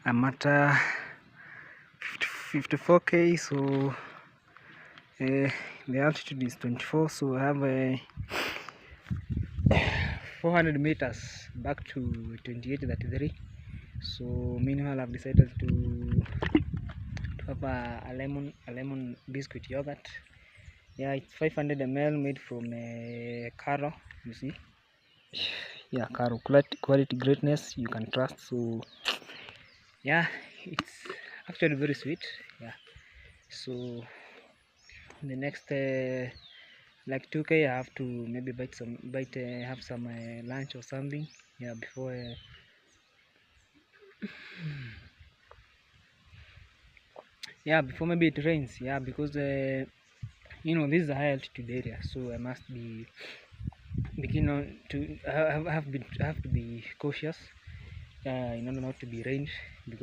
I'm at 54k, so the altitude is 24, so I have 400 meters back to 2833. So meanwhile I've decided to have a lemon biscuit yogurt. Yeah, it's 500 ml, made from Caro, you see. Yeah, Caro, quality greatness, you can trust. So yeah, it's actually very sweet. Yeah, so the next like 2k I have to maybe have some lunch or something, yeah, before yeah, before maybe it rains. Yeah, because you know, this is a high altitude area, so I must be begin on to I have to be cautious in order not to be rained, because